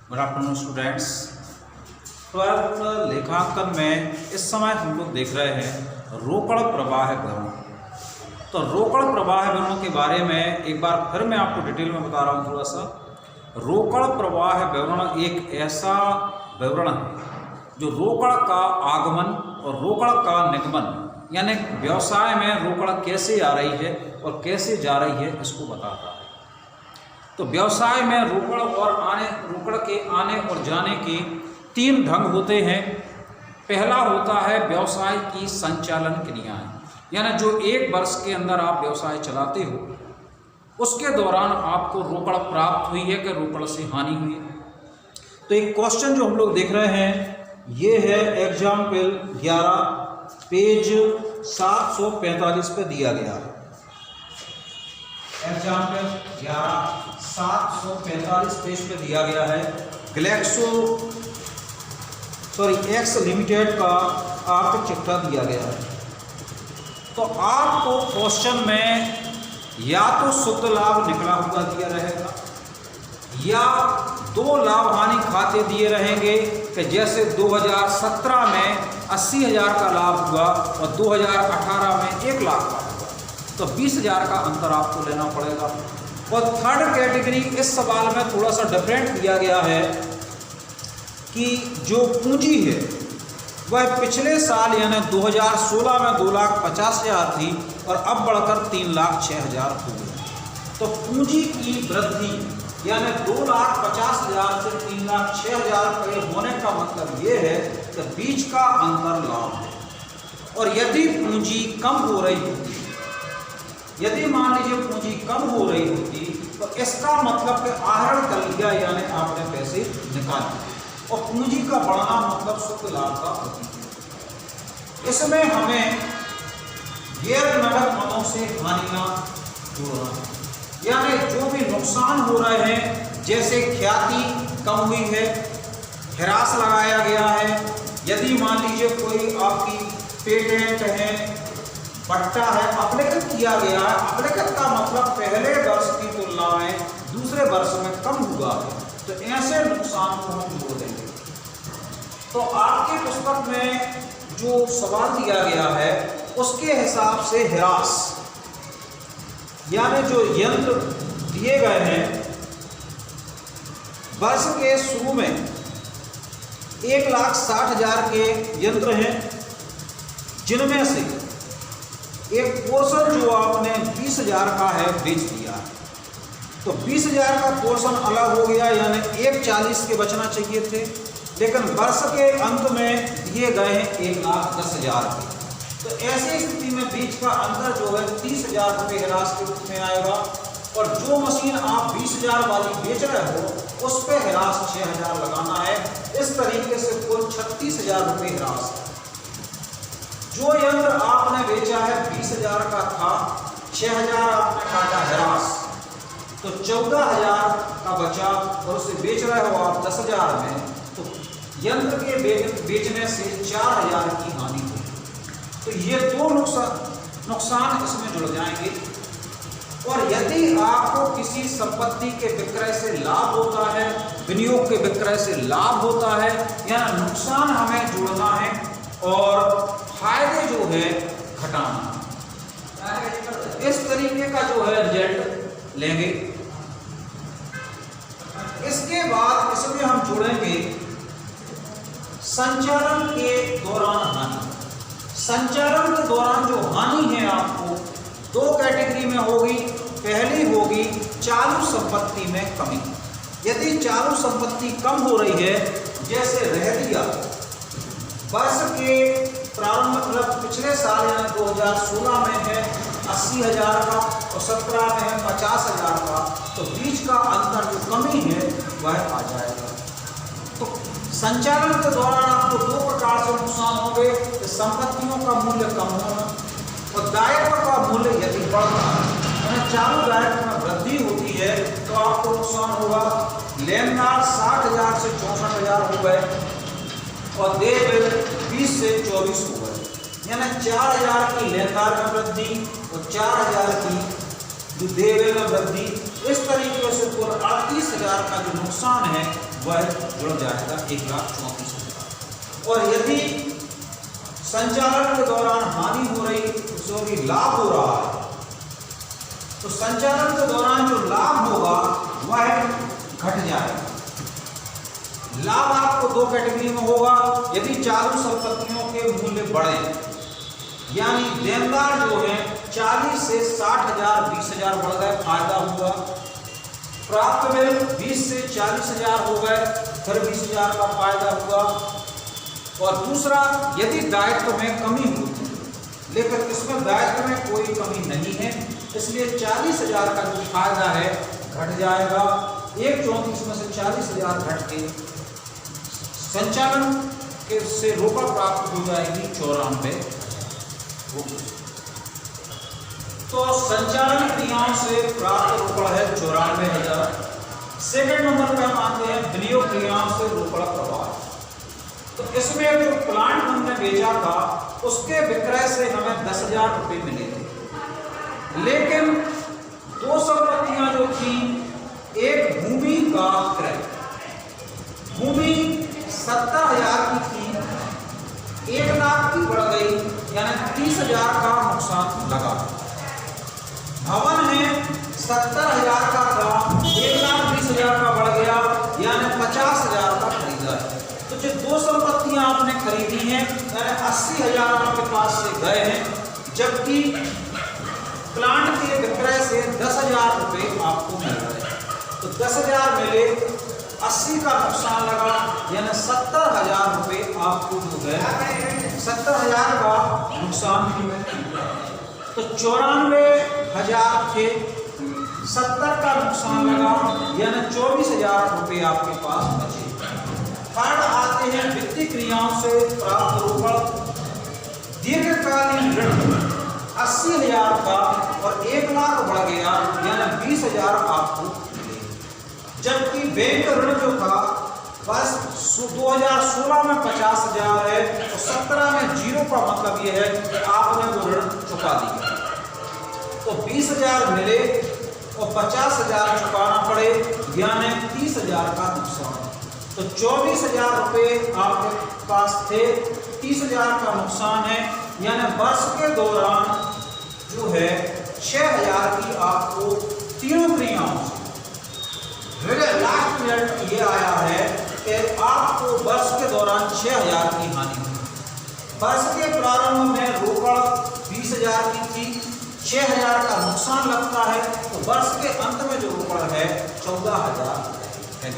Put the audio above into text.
Good afternoon students. 12th लेखांकन में इस समय हम लोग देख रहे हैं रोकड़ प्रवाह विवरण। तो रोकड़ प्रवाह विवरण के बारे में एक बार फिर मैं आपको डिटेल में बता रहा हूँ थोड़ा सा। रोकड़ प्रवाह विवरण एक ऐसा विवरण है जो रोकड़ का आगमन और रोकड़ का निगमन यानी व्यवसाय में रोकड़ कैसे आ रही है और कैसे जा रही है इसको बताता है। तो व्यवसाय में रोकड़ के आने और जाने के 3 ढंग होते हैं। पहला होता है व्यवसाय की संचालन क्रियाएं, यानी जो 1 वर्ष के अंदर आप व्यवसाय चलाते हो उसके दौरान आपको रोकड़ प्राप्त हुई है कि रोकड़ से हानि हुई है। तो एक क्वेश्चन जो हम लोग देख रहे हैं ये है एग्जाम्पल 11 पेज 745 पे दिया गया है। एग्जाम्पल 11 745 पेज पे दिया गया है। एक्स लिमिटेड का आर्थिक चिट्ठा दिया गया है। तो आपको क्वेश्चन में या तो शुद्ध लाभ निकला हुआ दिया रहेगा या 2 लाभ हानि खाते दिए रहेंगे कि जैसे 2017 में 80,000 का लाभ हुआ और 2018 में 1 लाख का हुआ, तो 20,000 का अंतर आपको लेना पड़ेगा। और थर्ड कैटेगरी इस सवाल में थोड़ा सा डिफरेंट दिया गया है कि जो पूंजी है वह पिछले साल यानी 2016 में 2,50,000 थी और अब बढ़कर 3,06,000 हो गई। तो पूंजी की वृद्धि यानी 2,50,000 से 3,06,000 के होने का मतलब ये है कि बीच का अंतर लाभ है। और यदि पूंजी कम हो रही होती, यदि मान लीजिए पूंजी कम हो रही होती तो इसका मतलब कि आहरण कर लिया यानी आपने पैसे निकाल दिए, और पूंजी का बढ़ना मतलब शुद्ध लाभ का होती है। इसमें हमें गैर नगद मदों से हानियां जोड़ना है, यानी जो भी नुकसान हो रहे हैं जैसे ख्याति कम हुई है, हिरास लगाया गया है, यदि मान लीजिए कोई आपकी पेटेंट है, पट्टा है, अप्लिकेट किया गया है, अप्लिकेट का मतलब पहले वर्ष की तुलना में दूसरे वर्ष में कम हुआ है, तो ऐसे नुकसान को हम जोड़ देंगे। तो आपकी पुस्तक में जो सवाल दिया गया है उसके हिसाब से हिरास यानी जो यंत्र दिए गए हैं वर्ष के शुरू में 1,60,000 के यंत्र हैं, जिनमें से एक पोर्शन जो आपने 20,000 का है बेच दिया है। तो 20,000 का पोर्शन अलग हो गया यानी 1,40,000 के बचना चाहिए थे, लेकिन वर्ष के अंत में दिए गए हैं 1,10,000 के। तो ऐसी स्थिति में बीच का अंतर जो है 30,000 रुपये हिरास के रूप में आएगा। और जो मशीन आप 20,000 वाली बेच रहे हो उस पर हिरास 6,000 लगाना है। इस तरीके से कुल 36,000 रुपये हिरास है। जो यंत्र आपने बेचा है 20,000 का था, 6,000 आपने काटा हिरास, तो 14,000 का बचा और उसे बेच रहे हो आप 10,000 में, तो यंत्र के बेचने से 4,000 की हानि हुई। तो ये 2 नुकसान इसमें जुड़ जाएंगे। और यदि आपको किसी संपत्ति के विक्रय से लाभ होता है, विनियोग के विक्रय से लाभ होता है, या नुकसान हमें जोड़ना है और फायदे जो है घटाना, इस तरीके का जो है रिजल्ट लेंगे। इसके बाद इसमें हम जोड़ेंगे संचालन के दौरान हानि। संचालन के दौरान जो हानि है आपको 2 कैटेगरी में होगी। पहली होगी चालू संपत्ति में कमी। यदि चालू संपत्ति कम हो रही है, जैसे रह दिया वर्ष के प्रारंभ मतलब पिछले साल यानी 2016 में है 80,000 का और 17 में है 50,000 का, तो बीच का अंतर जो कमी है वह आ जाएगा। तो संचालन के दौरान आपको 2 प्रकार से नुकसान होंगे, संपत्तियों का मूल्य कम होना और दायित्व का मूल्य यदि बढ़ता है, यानी चालू दायित्व में वृद्धि होती है तो आपको नुकसान होगा। लेनदार 60,000 से 64,000 हो गए और देय बिल 20 से 24 हो गए, यानी 4,000 की लेनदार में वृद्धि और 4,000 की जो देय बिल में वृद्धि। इस तरीके से कुल 38,000 का जो नुकसान है वह जुड़ जाएगा 1,34,000। और यदि संचालन के दौरान हानि हो रही, सॉरी लाभ हो रहा है, तो संचालन के दौरान जो लाभ होगा वह घट जाएगा। लाभ आपको दो कैटेगरी में होगा। यदि चालू संपत्तियों के मूल्य बढ़े, यानी देनदार जो है 40 से 60,000 20,000 बढ़ गए, फायदा हुआ। प्राप्त बिल 20 से 40,000 हो गए, फिर 20,000 का फायदा हुआ। और दूसरा, यदि दायित्व में कमी होती है, लेकिन इसमें दायित्व में कोई कमी नहीं है, इसलिए 40,000 का जो फायदा है घट जाएगा। 1,34 में से 40,000 घट के संचालन के से रोकड़ प्राप्त हो जाएगी 94। तो संचालन क्रियाओं से प्राप्त रोकड़ है 94,000। सेकंड नंबर पे हम आते हैं विनियोग क्रियाओं से रोकड़ प्रवाह। तो इसमें जो प्लांट हमने बेचा था उसके विक्रय से हमें 10,000 रुपये मिले थे, लेकिन दो संपत्तियां जो थी, एक भूमि का क्रय, भूमि 70,000 की थी, 1 लाख की बढ़ गई, यानी 30,000 का नुकसान लगा। भवन है 70,000 का था, 1,20,000 का बढ़ गया, यानी 50,000 का खरीदा है। तो जो दो संपत्तियां आपने खरीदी हैं, यानी 80,000 आपके पास से गए हैं, जबकि प्लांट के विक्रय से 10,000 रुपये आपको मिल रहे हैं। तो 10,000 मिले, 80 का नुकसान लगा, यानी 70,000 रुपये आपको जो है 70,000 का नुकसान। तो 94,000 थे, 70 का नुकसान लगा, यानी 24,000 रुपये आपके पास बचे। थर्ड आते हैं वित्तीय क्रियाओं से प्राप्त रोकड़। दीर्घकालीन ऋण 80,000 का और 1 लाख बढ़ गया, यानी 20,000 आपको, जबकि बैंक ऋण जो था बस 2016 में 50,000 है, तो 17 में 0 का मतलब यह है कि आपने वो ऋण चुका दिया। तो 20,000 मिले और 50,000 चुकाना पड़े, यानी 30,000 का नुकसान। तो 24,000 रुपये आपके पास थे, 30,000 का नुकसान है, यानी वर्ष के दौरान जो है 6,000 की आपको तीनों क्रियाओं से। लास्ट रिजल्ट ये आया है कि आपको वर्ष के दौरान 6,000 की हानि हुई। वर्ष के प्रारंभ में रोकड़ 20,000 की थी, 6,000 का नुकसान लगता है, तो वर्ष के अंत में जो रोकड़ है 14,000 है।